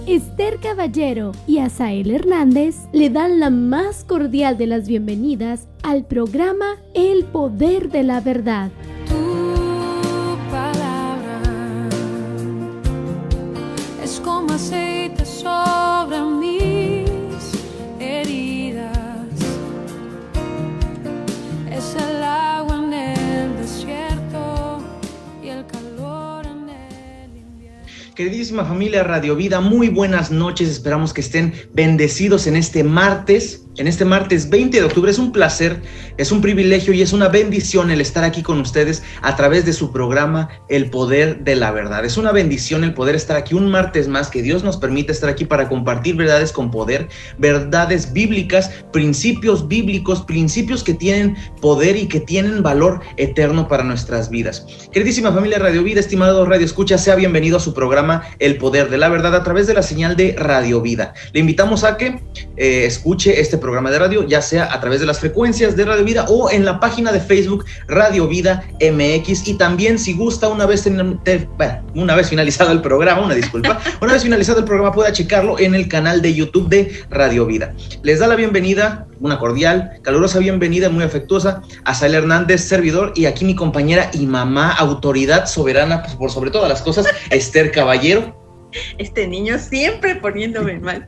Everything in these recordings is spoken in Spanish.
Esther Caballero y Asael Hernández le dan la más cordial de las bienvenidas al programa El Poder de la Verdad. Tu palabra es como aceite sobre mis heridas, es el agua en el desierto y el calor en el invierno. Queridísima familia Radio Vida, muy buenas noches. Esperamos que estén bendecidos en este martes 20 de octubre. Es un placer, es un privilegio y es una bendición el estar aquí con ustedes a través de su programa El Poder de la Verdad. Es una bendición el poder estar aquí un martes más, que Dios nos permite estar aquí para compartir verdades con poder, verdades bíblicas, principios bíblicos, principios que tienen poder y que tienen valor eterno para nuestras vidas. Queridísima familia Radio Vida, estimado Radio Escucha, sea bienvenido a su programa El Poder de la Verdad a través de la señal de Radio Vida. Le invitamos a que escuche este programa de radio, ya sea a través de las frecuencias de Radio Vida o en la página de Facebook Radio Vida MX, y también si gusta una vez finalizado el programa, una vez finalizado el programa pueda checarlo en el canal de YouTube de Radio Vida. Les da la bienvenida, una cordial, calurosa bienvenida, muy afectuosa, a Asael Hernández, servidor, y aquí mi compañera y mamá, autoridad soberana por sobre todas las cosas, Esther Caballero. Este niño siempre poniéndome mal.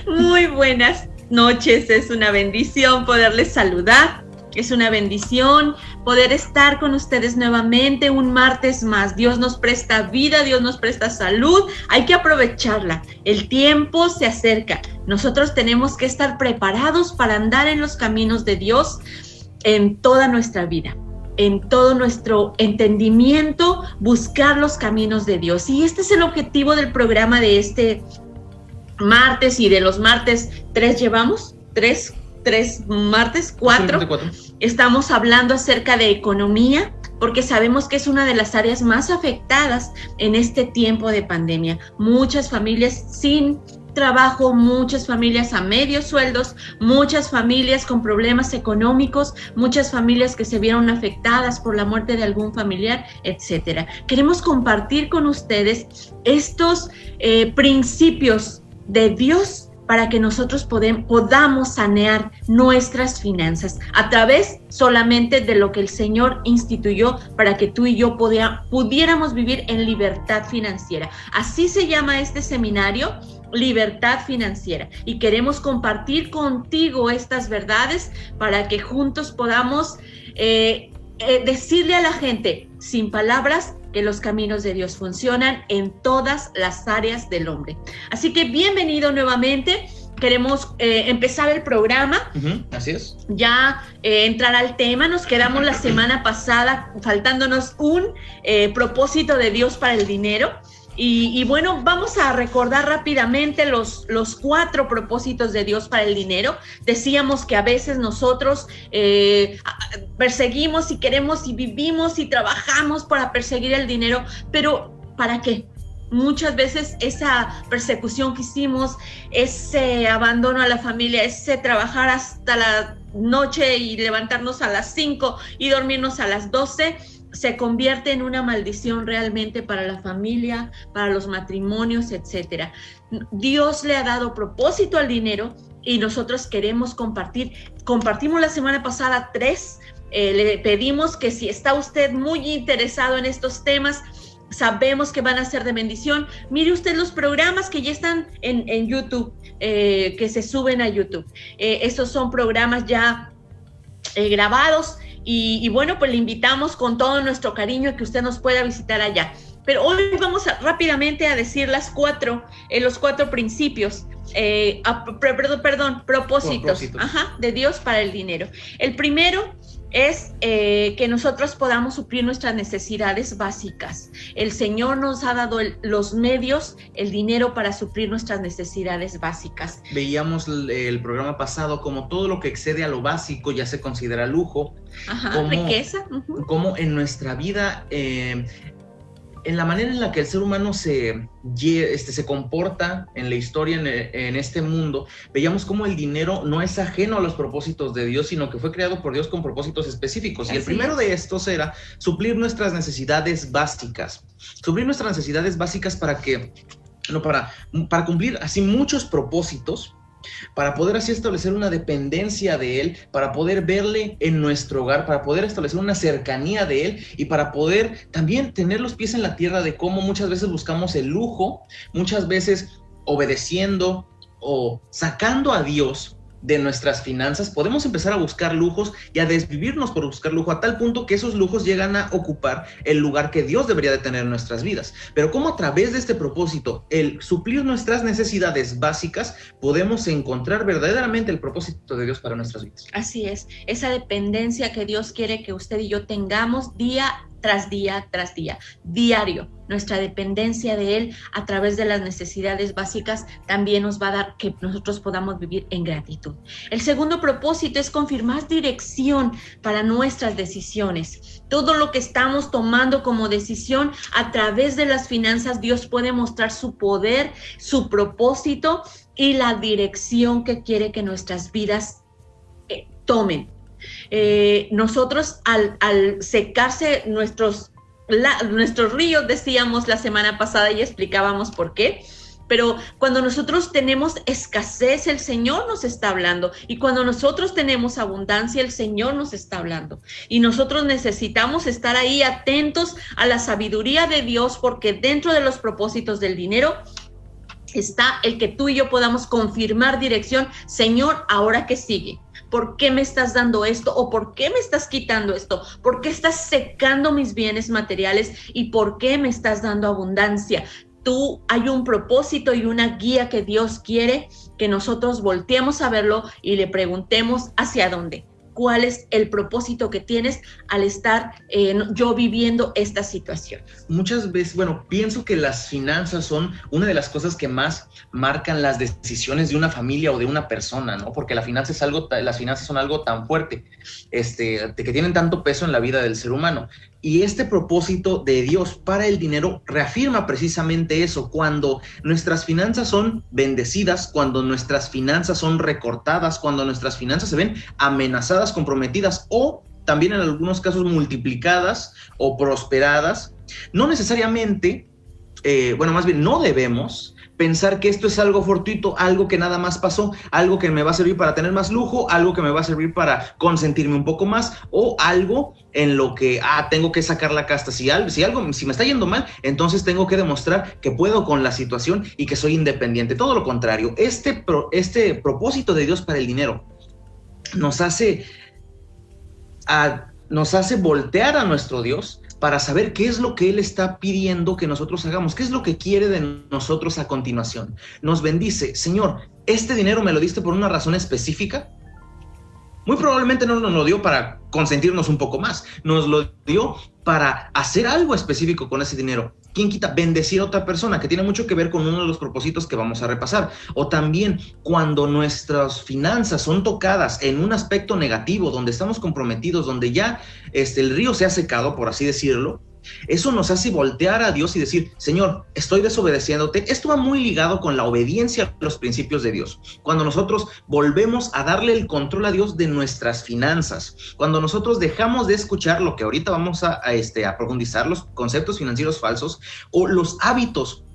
Muy buenas noches, es una bendición poderles saludar, es una bendición poder estar con ustedes nuevamente un martes más. Dios nos presta vida, Dios nos presta salud, hay que aprovecharla, el tiempo se acerca, nosotros tenemos que estar preparados para andar en los caminos de Dios en toda nuestra vida, en todo nuestro entendimiento, buscar los caminos de Dios. Y este es el objetivo del programa de este martes, y de los martes 3 llevamos, tres martes, 4. Estamos hablando acerca de economía, porque sabemos que es una de las áreas más afectadas en este tiempo de pandemia. Muchas familias sin trabajo, muchas familias a medios sueldos, muchas familias con problemas económicos, muchas familias que se vieron afectadas por la muerte de algún familiar, etcétera. Queremos compartir con ustedes estos principios de Dios para que nosotros podamos sanear nuestras finanzas a través solamente de lo que el Señor instituyó para que tú y yo pudiéramos vivir en libertad financiera. Así se llama este seminario, Libertad Financiera, y queremos compartir contigo estas verdades para que juntos podamos decirle a la gente sin palabras que los caminos de Dios funcionan en todas las áreas del hombre. Así que bienvenido nuevamente. Queremos empezar el programa. Así es. Ya entrar al tema. Nos quedamos la semana pasada faltándonos un propósito de Dios para el dinero. Y bueno, vamos a recordar rápidamente los 4 propósitos de Dios para el dinero. Decíamos que a veces nosotros perseguimos y queremos y vivimos y trabajamos para perseguir el dinero, pero ¿para qué? Muchas veces esa persecución que hicimos, ese abandono a la familia, ese trabajar hasta la noche y levantarnos a las 5 y dormirnos a las 12, se convierte en una maldición realmente para la familia, para los matrimonios, etcétera. Dios le ha dado propósito al dinero y nosotros queremos compartir. Compartimos la semana pasada 3. Le pedimos que si está usted muy interesado en estos temas, sabemos que van a ser de bendición. Mire usted los programas que ya están en YouTube, que se suben a YouTube. Esos son programas ya grabados. Y bueno, pues le invitamos con todo nuestro cariño que usted nos pueda visitar allá. Pero hoy vamos rápidamente a decir los 4 principios, propósitos. De Dios para el dinero. El primero es que nosotros podamos suplir nuestras necesidades básicas. El Señor nos ha dado los medios, el dinero para suplir nuestras necesidades básicas. Veíamos el programa pasado como todo lo que excede a lo básico ya se considera lujo. Como, riqueza. Como en nuestra vida, en la manera en la que el ser humano se comporta en la historia, en este mundo, veíamos cómo el dinero no es ajeno a los propósitos de Dios, sino que fue creado por Dios con propósitos específicos. Y el primero de estos era suplir nuestras necesidades básicas. Suplir nuestras necesidades básicas para que no, para cumplir así muchos propósitos, para poder así establecer una dependencia de Él, para poder verle en nuestro hogar, para poder establecer una cercanía de Él y para poder también tener los pies en la tierra de cómo muchas veces buscamos el lujo, muchas veces obedeciendo o sacando a Dios de nuestras finanzas, podemos empezar a buscar lujos y a desvivirnos por buscar lujo a tal punto que esos lujos llegan a ocupar el lugar que Dios debería de tener en nuestras vidas. Pero cómo a través de este propósito, el suplir nuestras necesidades básicas, podemos encontrar verdaderamente el propósito de Dios para nuestras vidas. Así es, esa dependencia que Dios quiere que usted y yo tengamos día tras día, diario. Nuestra dependencia de Él a través de las necesidades básicas también nos va a dar que nosotros podamos vivir en gratitud. El segundo propósito es confirmar dirección para nuestras decisiones. Todo lo que estamos tomando como decisión a través de las finanzas, Dios puede mostrar su poder, su propósito y la dirección que quiere que nuestras vidas tomen. Nosotros al secarse nuestros ríos, decíamos la semana pasada y explicábamos por qué, pero cuando nosotros tenemos escasez, el Señor nos está hablando, y cuando nosotros tenemos abundancia, el Señor nos está hablando, y nosotros necesitamos estar ahí atentos a la sabiduría de Dios, porque dentro de los propósitos del dinero está el que tú y yo podamos confirmar dirección. Señor, ¿ahora qué sigue? ¿Por qué me estás dando esto? ¿O por qué me estás quitando esto? ¿Por qué estás secando mis bienes materiales? ¿Y por qué me estás dando abundancia? Hay un propósito y una guía que Dios quiere que nosotros volteemos a verlo y le preguntemos hacia dónde. ¿Cuál es el propósito que tienes al estar yo viviendo esta situación? Muchas veces, pienso que las finanzas son una de las cosas que más marcan las decisiones de una familia o de una persona, ¿no? Porque las finanzas son algo tan fuerte, de que tienen tanto peso en la vida del ser humano. Y este propósito de Dios para el dinero reafirma precisamente eso. Cuando nuestras finanzas son bendecidas, cuando nuestras finanzas son recortadas, cuando nuestras finanzas se ven amenazadas, comprometidas o también en algunos casos multiplicadas o prosperadas, no necesariamente, no debemos pensar que esto es algo fortuito, algo que nada más pasó, algo que me va a servir para tener más lujo, algo que me va a servir para consentirme un poco más, o algo en lo que tengo que sacar la casta. Si me está yendo mal, entonces tengo que demostrar que puedo con la situación y que soy independiente. Todo lo contrario, este propósito de Dios para el dinero nos hace voltear a nuestro Dios para saber qué es lo que Él está pidiendo que nosotros hagamos, qué es lo que quiere de nosotros a continuación. Nos bendice. Señor, ¿este dinero me lo diste por una razón específica? Muy probablemente no nos lo dio para consentirnos un poco más, nos lo dio para hacer algo específico con ese dinero. ¿Quién quita? Bendecir a otra persona, que tiene mucho que ver con uno de los propósitos que vamos a repasar. O también cuando nuestras finanzas son tocadas en un aspecto negativo, donde estamos comprometidos, donde ya el río se ha secado, por así decirlo, eso nos hace voltear a Dios y decir: Señor, estoy desobedeciéndote. Esto va muy ligado con la obediencia a los principios de Dios. Cuando nosotros volvemos a darle el control a Dios de nuestras finanzas, cuando nosotros dejamos de escuchar lo que ahorita vamos a profundizar, los conceptos financieros falsos o los hábitos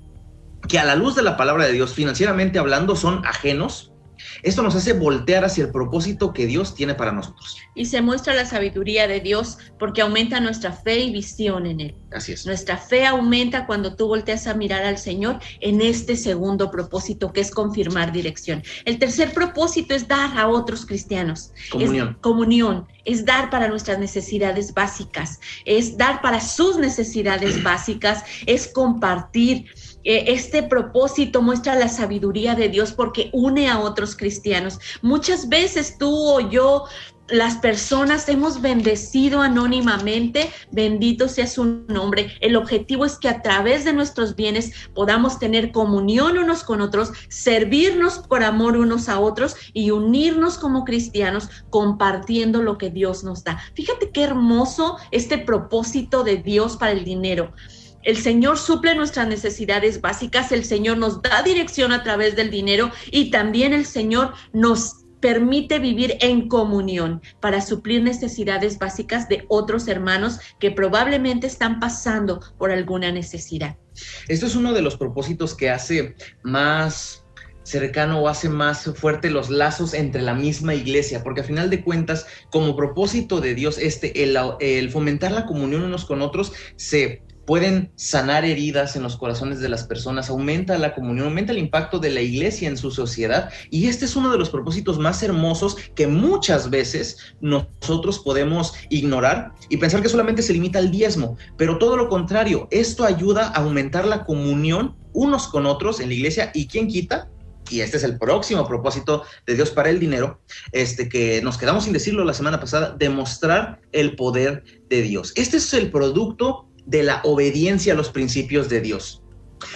que a la luz de la palabra de Dios, financieramente hablando, son ajenos, esto nos hace voltear hacia el propósito que Dios tiene para nosotros. Y se muestra la sabiduría de Dios porque aumenta nuestra fe y visión en Él. Así es. Nuestra fe aumenta cuando tú volteas a mirar al Señor en este segundo propósito, que es confirmar dirección. El tercer propósito es dar a otros cristianos. Comunión. Es dar para nuestras necesidades básicas. Es dar para sus necesidades básicas. Es compartir. Este propósito muestra la sabiduría de Dios porque une a otros cristianos. Muchas veces tú o yo, las personas, hemos bendecido anónimamente, bendito sea su nombre. El objetivo es que a través de nuestros bienes podamos tener comunión unos con otros, servirnos por amor unos a otros y unirnos como cristianos compartiendo lo que Dios nos da. Fíjate qué hermoso este propósito de Dios para el dinero. El Señor suple nuestras necesidades básicas, el Señor nos da dirección a través del dinero y también el Señor nos permite vivir en comunión para suplir necesidades básicas de otros hermanos que probablemente están pasando por alguna necesidad. Esto es uno de los propósitos que hace más cercano o hace más fuerte los lazos entre la misma iglesia, porque a final de cuentas, como propósito de Dios, el fomentar la comunión unos con otros, se pueden sanar heridas en los corazones de las personas, aumenta la comunión, aumenta el impacto de la iglesia en su sociedad, y este es uno de los propósitos más hermosos que muchas veces nosotros podemos ignorar y pensar que solamente se limita al diezmo, pero todo lo contrario, esto ayuda a aumentar la comunión unos con otros en la iglesia, y ¿quién quita? Y este es el próximo propósito de Dios para el dinero, que nos quedamos sin decirlo la semana pasada, demostrar el poder de Dios. Este es el producto de la obediencia a los principios de Dios.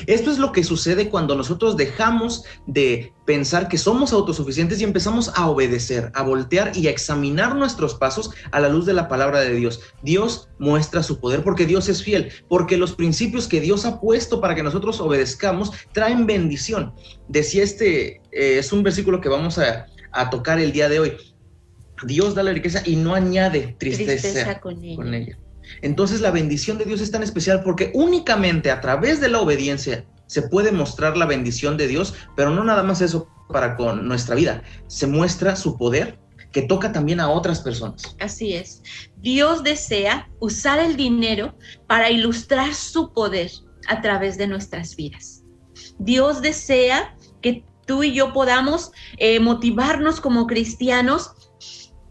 Esto es lo que sucede cuando nosotros dejamos de pensar que somos autosuficientes y empezamos a obedecer, a voltear y a examinar nuestros pasos a la luz de la palabra de Dios. Dios muestra su poder porque Dios es fiel, porque los principios que Dios ha puesto para que nosotros obedezcamos traen bendición. Decía es un versículo que vamos a tocar el día de hoy. Dios da la riqueza y no añade tristeza con ella. Entonces la bendición de Dios es tan especial porque únicamente a través de la obediencia se puede mostrar la bendición de Dios, pero no nada más eso para con nuestra vida, se muestra su poder que toca también a otras personas. Así es. Dios desea usar el dinero para ilustrar su poder a través de nuestras vidas. Dios desea que tú y yo podamos motivarnos como cristianos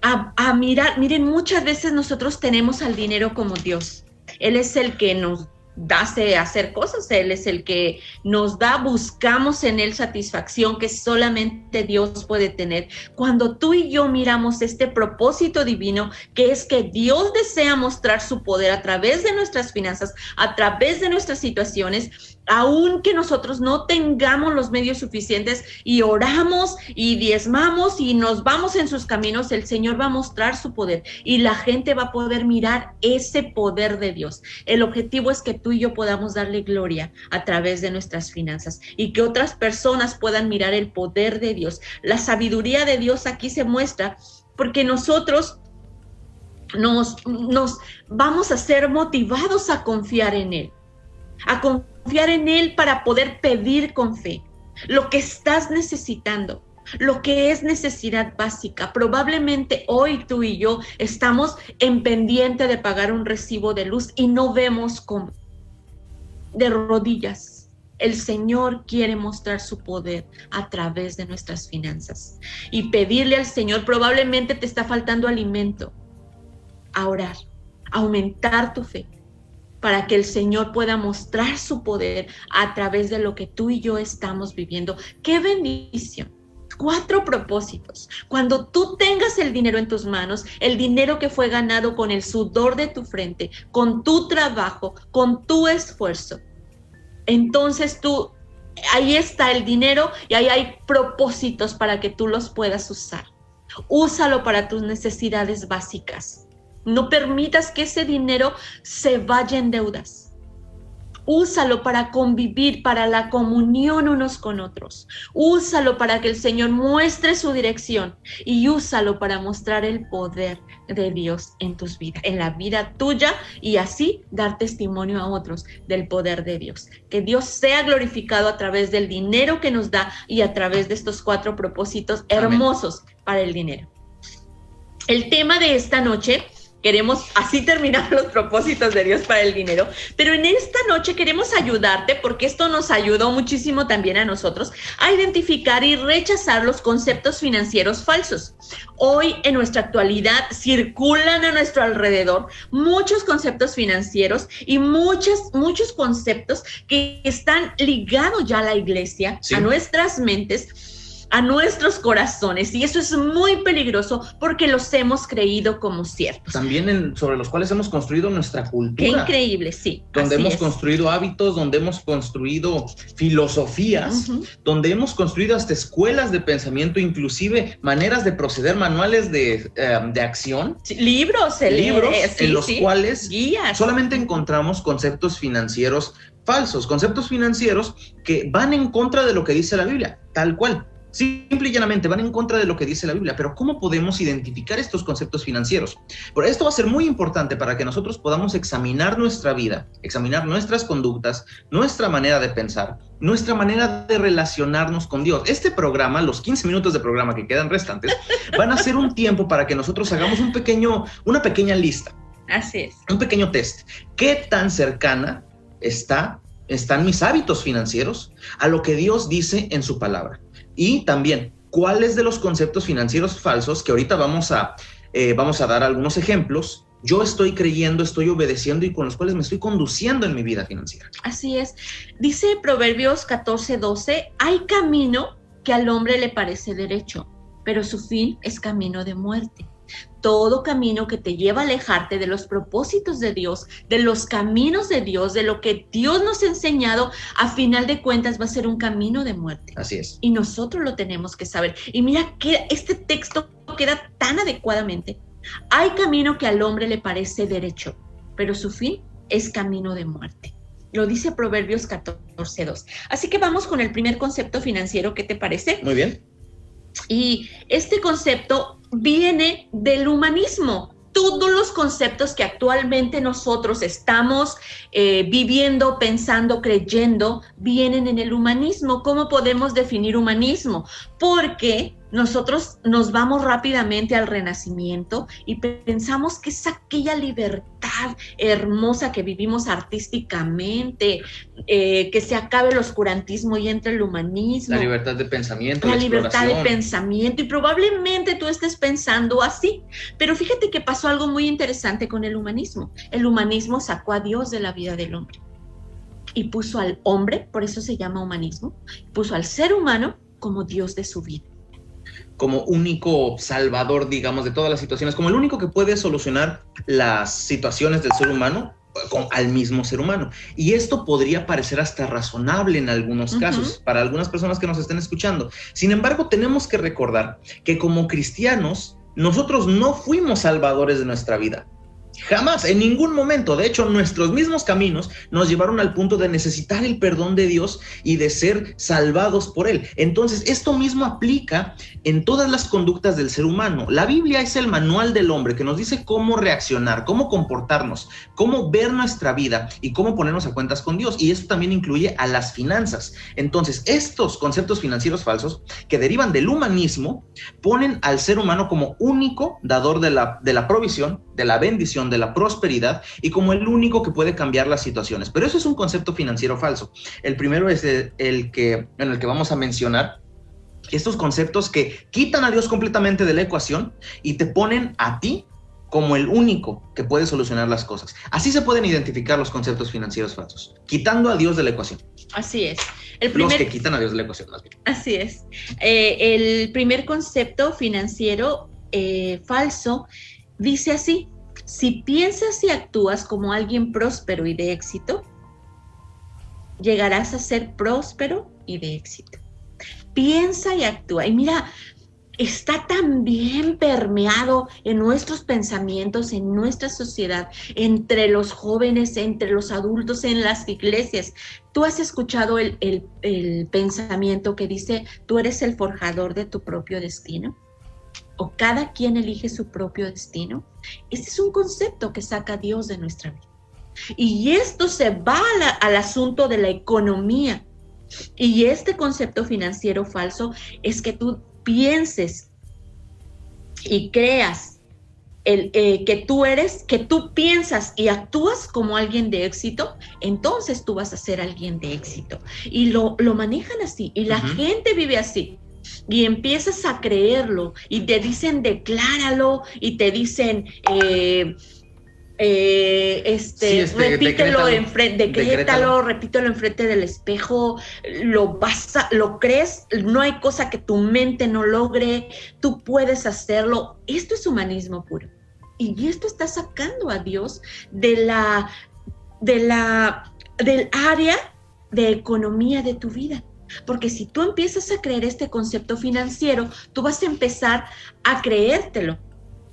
a mirar. Miren, muchas veces nosotros tenemos al dinero como Dios. Él es el que nos hace hacer cosas, Él es el que nos da, buscamos en Él satisfacción que solamente Dios puede tener. Cuando tú y yo miramos este propósito divino, que es que Dios desea mostrar su poder a través de nuestras finanzas, a través de nuestras situaciones, aunque nosotros no tengamos los medios suficientes y oramos y diezmamos y nos vamos en sus caminos, el Señor va a mostrar su poder y la gente va a poder mirar ese poder de Dios. El objetivo es que tú y yo podamos darle gloria a través de nuestras finanzas y que otras personas puedan mirar el poder de Dios. La sabiduría de Dios aquí se muestra porque nosotros nos vamos a ser motivados a confiar en Él. A confiar en Él para poder pedir con fe lo que estás necesitando, lo que es necesidad básica. Probablemente hoy tú y yo estamos en pendiente de pagar un recibo de luz y no vemos cómo. De rodillas, el Señor quiere mostrar su poder a través de nuestras finanzas y pedirle al Señor, probablemente te está faltando alimento, a orar, a aumentar tu fe, para que el Señor pueda mostrar su poder a través de lo que tú y yo estamos viviendo. ¡Qué bendición! 4 propósitos. Cuando tú tengas el dinero en tus manos, el dinero que fue ganado con el sudor de tu frente, con tu trabajo, con tu esfuerzo, entonces ahí está el dinero y ahí hay propósitos para que tú los puedas usar. Úsalo para tus necesidades básicas. No permitas que ese dinero se vaya en deudas. Úsalo para convivir, para la comunión unos con otros. Úsalo para que el Señor muestre su dirección y úsalo para mostrar el poder de Dios en tus vidas, en la vida tuya y así dar testimonio a otros del poder de Dios. Que Dios sea glorificado a través del dinero que nos da y a través de estos 4 propósitos hermosos para el dinero. El tema de esta noche, queremos así terminar los propósitos de Dios para el dinero, pero en esta noche queremos ayudarte porque esto nos ayudó muchísimo también a nosotros a identificar y rechazar los conceptos financieros falsos. Hoy en nuestra actualidad circulan a nuestro alrededor muchos conceptos financieros y muchos conceptos que están ligados ya a la iglesia, sí, a nuestras mentes, a nuestros corazones, y eso es muy peligroso porque los hemos creído como ciertos. También sobre los cuales hemos construido nuestra cultura. Qué increíble, sí. Donde hemos construido hábitos, donde hemos construido filosofías, donde hemos construido hasta escuelas de pensamiento, inclusive maneras de proceder, manuales de acción. Sí, libros en los cuales guías. Solamente encontramos conceptos financieros falsos, conceptos financieros que van en contra de lo que dice la Biblia, tal cual. Simple y llanamente van en contra de lo que dice la Biblia. Pero ¿cómo podemos identificar estos conceptos financieros? Por esto va a ser muy importante para que nosotros podamos examinar nuestra vida, examinar nuestras conductas, nuestra manera de pensar, nuestra manera de relacionarnos con Dios. Este programa, los 15 minutos de programa que quedan restantes, van a ser un tiempo para que nosotros hagamos una pequeña lista. Así es. Un pequeño test. ¿Qué tan cercana están mis hábitos financieros a lo que Dios dice en su palabra? Y también, ¿cuáles de los conceptos financieros falsos, que ahorita vamos a dar algunos ejemplos, yo estoy creyendo, estoy obedeciendo y con los cuales me estoy conduciendo en mi vida financiera? Así es. Dice Proverbios 14:12, hay camino que al hombre le parece derecho, pero su fin es camino de muerte. Todo camino que te lleva a alejarte de los propósitos de Dios, de los caminos de Dios, de lo que Dios nos ha enseñado, a final de cuentas va a ser un camino de muerte. Así es. Y nosotros lo tenemos que saber. Y mira que este texto queda tan adecuadamente. Hay camino que al hombre le parece derecho, pero su fin es camino de muerte. Lo dice Proverbios 14:2. Así que vamos con el primer concepto financiero. ¿Qué te parece? Muy bien. Y este concepto viene del humanismo. Todos los conceptos que actualmente nosotros estamos viviendo, pensando, creyendo, vienen en el humanismo. ¿Cómo podemos definir humanismo? Porque nosotros nos vamos rápidamente al Renacimiento y pensamos que es aquella libertad hermosa que vivimos artísticamente, que se acabe el oscurantismo y entre el humanismo. La libertad de pensamiento, la libertad de pensamiento, y probablemente tú estés pensando así. Pero fíjate que pasó algo muy interesante con el humanismo. El humanismo sacó a Dios de la vida del hombre y puso al hombre, por eso se llama humanismo, puso al ser humano como Dios de su vida. Como único salvador, digamos, de todas las situaciones, como el único que puede solucionar las situaciones del ser humano al mismo ser humano. Y esto podría parecer hasta razonable en algunos casos, para algunas personas que nos estén escuchando. Sin embargo, tenemos que recordar que como cristianos, nosotros no fuimos salvadores de nuestra vida. Jamás, en ningún momento. De hecho, nuestros mismos caminos nos llevaron al punto de necesitar el perdón de Dios y de ser salvados por Él. Entonces, esto mismo aplica en todas las conductas del ser humano. La Biblia es el manual del hombre que nos dice cómo reaccionar, cómo comportarnos, cómo ver nuestra vida y cómo ponernos a cuentas con Dios. Y esto también incluye a las finanzas. Entonces, estos conceptos financieros falsos que derivan del humanismo ponen al ser humano como único dador de la provisión, de la bendición, de la prosperidad y como el único que puede cambiar las situaciones. Pero eso es un concepto financiero falso. El primero es en el que vamos a mencionar estos conceptos que quitan a Dios completamente de la ecuación y te ponen a ti como el único que puede solucionar las cosas. Así se pueden identificar los conceptos financieros falsos, quitando a Dios de la ecuación. Así es. Los que quitan a Dios de la ecuación, más bien. Así es. El primer concepto financiero falso dice así: si piensas y actúas como alguien próspero y de éxito, llegarás a ser próspero y de éxito. Piensa y actúa. Y mira, está tan bien permeado en nuestros pensamientos, en nuestra sociedad, entre los jóvenes, entre los adultos, en las iglesias. ¿Tú has escuchado el pensamiento que dice, tú eres el forjador de tu propio destino? ¿O cada quien elige su propio destino? Este es un concepto que saca a Dios de nuestra vida. Y esto se va al asunto de la economía. Y este concepto financiero falso es que tú pienses y creas que tú piensas y actúas como alguien de éxito, entonces tú vas a ser alguien de éxito. Y lo manejan así, y la gente vive así. Y empiezas a creerlo y te dicen decláralo y te dicen repítelo decrétalo, repítelo enfrente del espejo, lo crees, no hay cosa que tu mente no logre, tú puedes hacerlo. Esto es humanismo puro. Y esto está sacando a Dios del área de economía de tu vida. Porque si tú empiezas a creer este concepto financiero, tú vas a empezar a creértelo.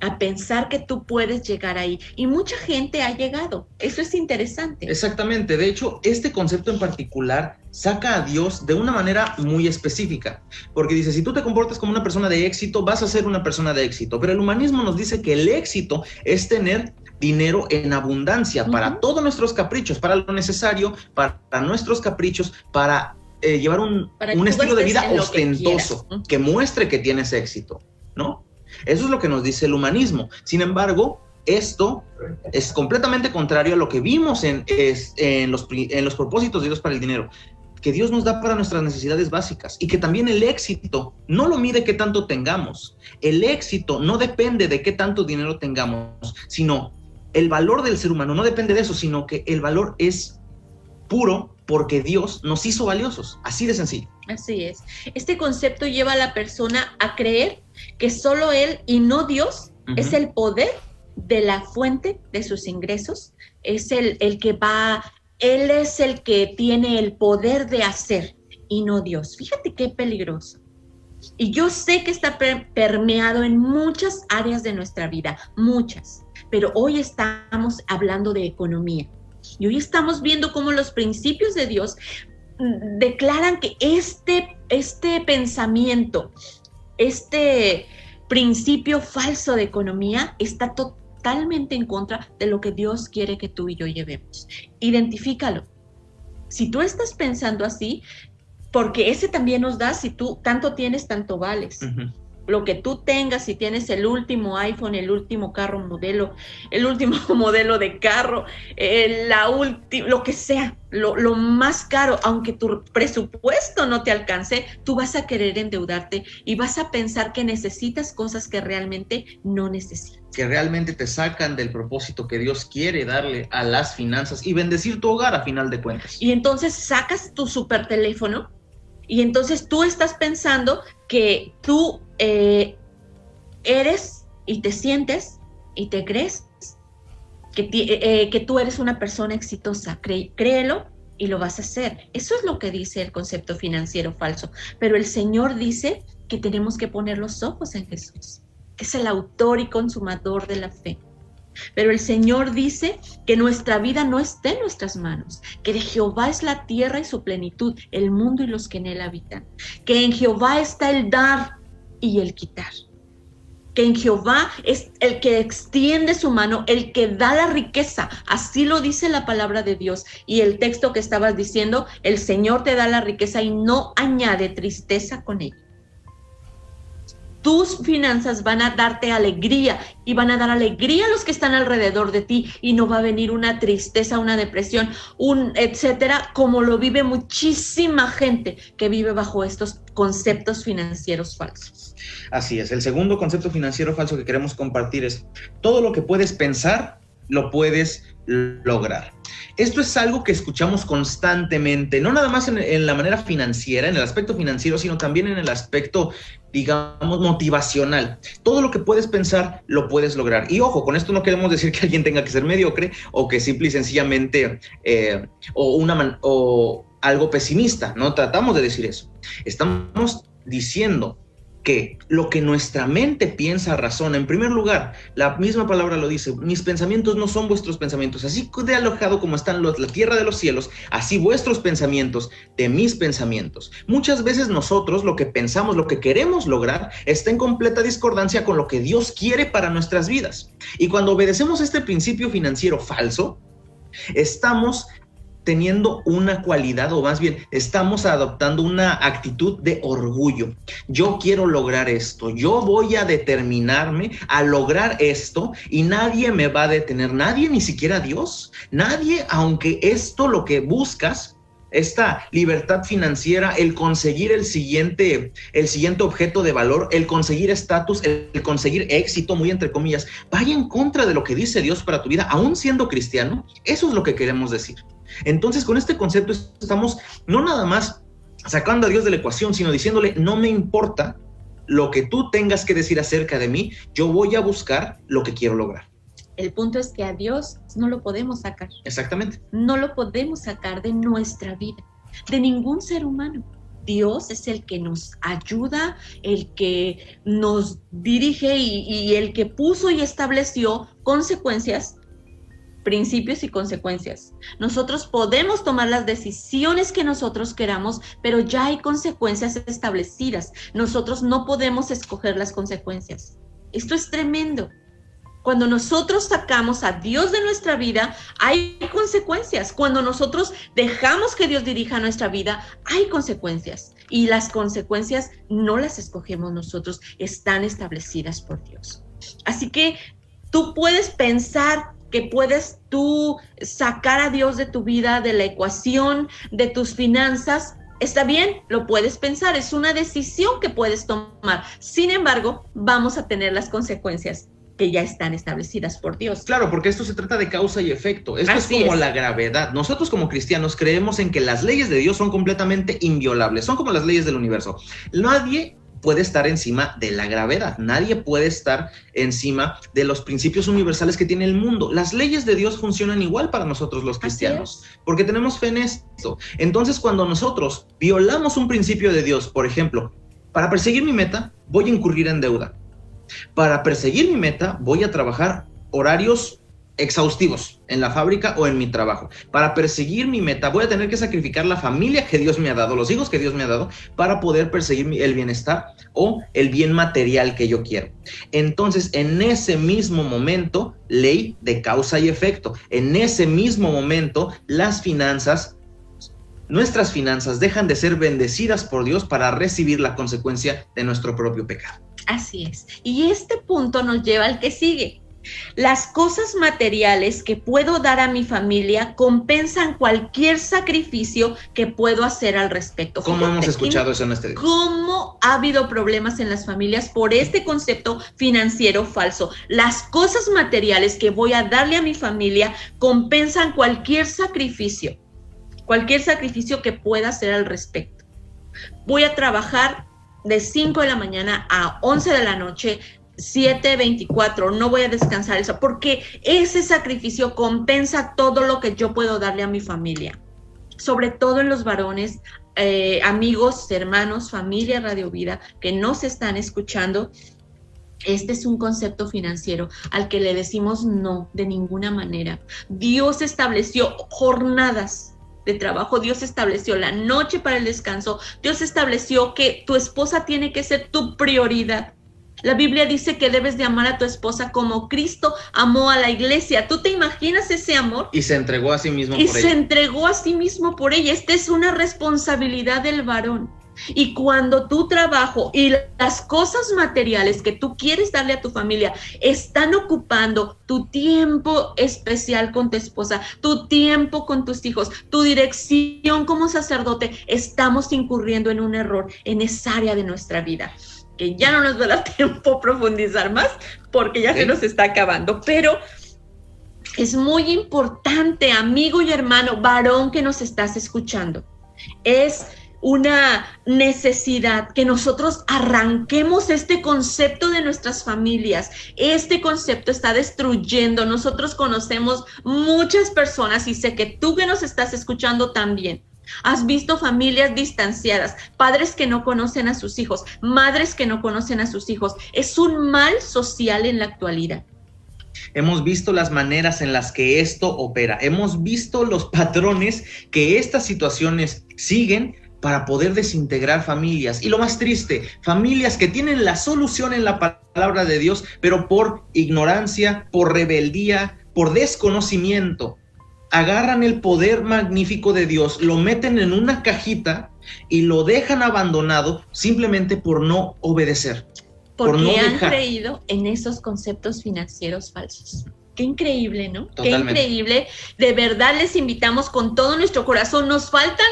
a pensar que tú puedes llegar ahí. Y mucha gente ha llegado. Eso es interesante. Exactamente. De hecho, este concepto en particular saca a Dios de una manera muy específica. Porque dice, si tú te comportas como una persona de éxito, vas a ser una persona de éxito. Pero el humanismo nos dice que el éxito es tener dinero en abundancia para todos nuestros caprichos, para lo necesario, para nuestros caprichos, para llevar un estilo de vida ostentoso que muestre que tienes éxito, ¿no? Eso es lo que nos dice el humanismo. Sin embargo, esto es completamente contrario a lo que vimos en los propósitos de Dios para el dinero, que Dios nos da para nuestras necesidades básicas, y que también el éxito no lo mide qué tanto tengamos. El éxito no depende de qué tanto dinero tengamos, sino el valor del ser humano no depende de eso, sino que el valor es puro porque Dios nos hizo valiosos, así de sencillo. Así es. Este concepto lleva a la persona a creer que solo él y no Dios es el poder de la fuente de sus ingresos, es el que va, él es el que tiene el poder de hacer y no Dios. Fíjate qué peligroso. Y yo sé que está permeado en muchas áreas de nuestra vida, muchas, pero hoy estamos hablando de economía. Y hoy estamos viendo cómo los principios de Dios declaran que este pensamiento, este principio falso de economía está totalmente en contra de lo que Dios quiere que tú y yo llevemos. Identifícalo. Si tú estás pensando así, porque ese también nos da, si tú tanto tienes, tanto vales. Lo que tú tengas, si tienes el último iPhone, el último carro modelo, el último modelo de carro, lo que sea, lo más caro, aunque tu presupuesto no te alcance, tú vas a querer endeudarte y vas a pensar que necesitas cosas que realmente no necesitas. Que realmente te sacan del propósito que Dios quiere darle a las finanzas y bendecir tu hogar a final de cuentas. Y entonces sacas tu super teléfono y entonces tú estás pensando que tú eres y te sientes y te crees que tú eres una persona exitosa. Créelo y lo vas a hacer. Eso es lo que dice el concepto financiero falso. Pero el Señor dice que tenemos que poner los ojos en Jesús, que es el autor y consumador de la fe. Pero el Señor dice que nuestra vida no está en nuestras manos, que de Jehová es la tierra y su plenitud, el mundo y los que en él habitan, que en Jehová está el dar y el quitar, que en Jehová es el que extiende su mano, el que da la riqueza. Así lo dice la palabra de Dios. Y el texto que estabas diciendo, el Señor te da la riqueza y no añade tristeza con ella. Tus finanzas van a darte alegría y van a dar alegría a los que están alrededor de ti, y no va a venir una tristeza, una depresión, etcétera, como lo vive muchísima gente que vive bajo estos conceptos financieros falsos. Así es. El segundo concepto financiero falso que queremos compartir es: todo lo que puedes pensar, lo puedes lograr. Esto es algo que escuchamos constantemente, no nada más en la manera financiera, en el aspecto financiero, sino también en el aspecto, digamos, motivacional. Todo lo que puedes pensar, lo puedes lograr. Y ojo, con esto no queremos decir que alguien tenga que ser mediocre o que simple y sencillamente o algo pesimista. No tratamos de decir eso. Estamos diciendo que lo que nuestra mente piensa razona. En primer lugar, la misma palabra lo dice: mis pensamientos no son vuestros pensamientos. Así de alejado como están la tierra de los cielos, así vuestros pensamientos de mis pensamientos. Muchas veces nosotros lo que pensamos, lo que queremos lograr, está en completa discordancia con lo que Dios quiere para nuestras vidas. Y cuando obedecemos este principio financiero falso, estamos teniendo una cualidad, o más bien estamos adoptando una actitud de orgullo. Yo quiero lograr esto, yo voy a determinarme a lograr esto y nadie me va a detener, nadie, ni siquiera Dios, nadie, aunque esto lo que buscas, esta libertad financiera, el conseguir el siguiente objeto de valor, el conseguir estatus, el conseguir éxito, muy entre comillas, vaya en contra de lo que dice Dios para tu vida, aún siendo cristiano. Eso es lo que queremos decir. Entonces, con este concepto estamos no nada más sacando a Dios de la ecuación, sino diciéndole: no me importa lo que tú tengas que decir acerca de mí, yo voy a buscar lo que quiero lograr. El punto es que a Dios no lo podemos sacar. Exactamente. No lo podemos sacar de nuestra vida, de ningún ser humano. Dios es el que nos ayuda, el que nos dirige y el que puso y estableció consecuencias, principios y consecuencias. Nosotros podemos tomar las decisiones que nosotros queramos, pero ya hay consecuencias establecidas. Nosotros no podemos escoger las consecuencias. Esto es tremendo. Cuando nosotros sacamos a Dios de nuestra vida, hay consecuencias. Cuando nosotros dejamos que Dios dirija nuestra vida, hay consecuencias. Y las consecuencias no las escogemos nosotros, están establecidas por Dios. Así que tú puedes pensar que puedes tú sacar a Dios de tu vida, de la ecuación, de tus finanzas. Está bien, lo puedes pensar, es una decisión que puedes tomar. Sin embargo, vamos a tener las consecuencias que ya están establecidas por Dios. Claro, porque esto se trata de causa y efecto. Esto Así es como es. la gravedad. Nosotros como cristianos creemos en que las leyes de Dios son completamente inviolables. Son como las leyes del universo. Nadie puede estar encima de la gravedad. Nadie puede estar encima de los principios universales que tiene el mundo. Las leyes de Dios funcionan igual para nosotros los cristianos, porque tenemos fe en esto. Entonces, cuando nosotros violamos un principio de Dios, por ejemplo, para perseguir mi meta, voy a incurrir en deuda. Para perseguir mi meta, voy a trabajar horarios exhaustivos en la fábrica o en mi trabajo. Para perseguir mi meta, voy a tener que sacrificar la familia que Dios me ha dado, los hijos que Dios me ha dado, para poder perseguir el bienestar o el bien material que yo quiero. Entonces, en ese mismo momento, ley de causa y efecto. En ese mismo momento, las finanzas, nuestras finanzas, dejan de ser bendecidas por Dios para recibir la consecuencia de nuestro propio pecado. Así es. Y este punto nos lleva al que sigue. Las cosas materiales que puedo dar a mi familia compensan cualquier sacrificio que puedo hacer al respecto. ¿Cómo hemos escuchado eso en este día? ¿Cómo ha habido problemas en las familias por este concepto financiero falso? Las cosas materiales que voy a darle a mi familia compensan cualquier sacrificio que pueda hacer al respecto. Voy a trabajar de 5 de la mañana a 11 de la noche, 7:24, no voy a descansar eso, porque ese sacrificio compensa todo lo que yo puedo darle a mi familia, sobre todo en los varones, amigos, hermanos, familia Radio Vida, que nos están escuchando. Este es un concepto financiero al que le decimos no, de ninguna manera. Dios estableció jornadas de trabajo, Dios estableció la noche para el descanso, Dios estableció que tu esposa tiene que ser tu prioridad. La Biblia dice que debes de amar a tu esposa como Cristo amó a la iglesia. ¿Tú te imaginas ese amor? Y se entregó a sí mismo por ella. Y se entregó a sí mismo por ella. Esta es una responsabilidad del varón. Y cuando tu trabajo y las cosas materiales que tú quieres darle a tu familia están ocupando tu tiempo especial con tu esposa, tu tiempo con tus hijos, tu dirección como sacerdote, estamos incurriendo en un error en esa área de nuestra vida, que ya no nos va a dar tiempo profundizar más porque ya se nos está acabando, pero es muy importante, amigo y hermano, varón que nos estás escuchando, es una necesidad que nosotros arranquemos este concepto de nuestras familias. Este concepto está destruyendo. Nosotros conocemos muchas personas y sé que tú que nos estás escuchando también. Has visto familias distanciadas, padres que no conocen a sus hijos, madres que no conocen a sus hijos. Es un mal social en la actualidad. Hemos visto las maneras en las que esto opera. Hemos visto los patrones que estas situaciones siguen para poder desintegrar familias. Y lo más triste, familias que tienen la solución en la palabra de Dios, pero por ignorancia, por rebeldía, por desconocimiento, agarran el poder magnífico de Dios, lo meten en una cajita y lo dejan abandonado simplemente por no obedecer. Porque no han dejar. creído en esos conceptos financieros falsos. Qué increíble, ¿no? Totalmente. Qué increíble. De verdad les invitamos con todo nuestro corazón. Nos faltan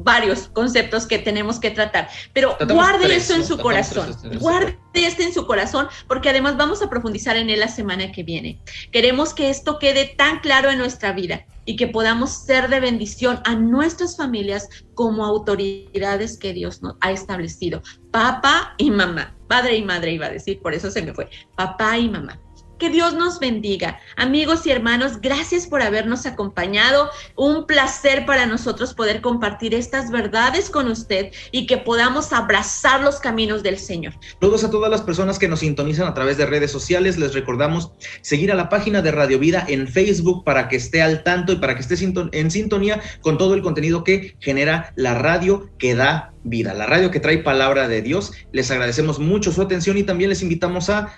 varios conceptos que tenemos que tratar, pero guarde eso en su corazón, guarde esto en su corazón, porque además vamos a profundizar en él la semana que viene. Queremos que esto quede tan claro en nuestra vida y que podamos ser de bendición a nuestras familias como autoridades que Dios nos ha establecido. Papá y mamá, padre y madre iba a decir, por eso se me fue, papá y mamá. Que Dios nos bendiga. Amigos y hermanos, gracias por habernos acompañado. Un placer para nosotros poder compartir estas verdades con usted y que podamos abrazar los caminos del Señor. Saludos a todas las personas que nos sintonizan a través de redes sociales. Les recordamos seguir a la página de Radio Vida en Facebook para que esté al tanto y para que esté en sintonía con todo el contenido que genera la radio que da vida, la radio que trae palabra de Dios. Les agradecemos mucho su atención y también les invitamos a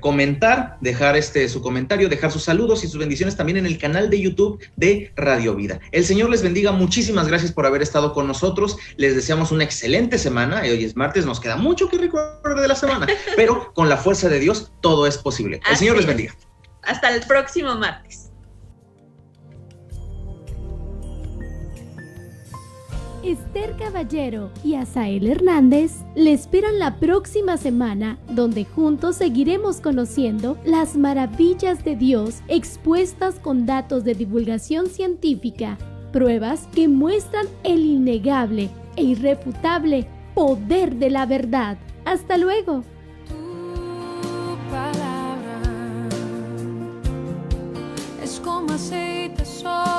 comentar, dejar su comentario, dejar sus saludos y sus bendiciones también en el canal de YouTube de Radio Vida. El Señor les bendiga, muchísimas gracias por haber estado con nosotros. Les deseamos una excelente semana. Hoy es martes, nos queda mucho que recordar de la semana, pero con la fuerza de Dios todo es posible. El Señor les bendiga. Hasta el próximo martes. Esther Caballero y Asael Hernández le esperan la próxima semana, donde juntos seguiremos conociendo las maravillas de Dios expuestas con datos de divulgación científica, pruebas que muestran el innegable e irrefutable poder de la verdad. ¡Hasta luego! Tu palabra es como aceite sobre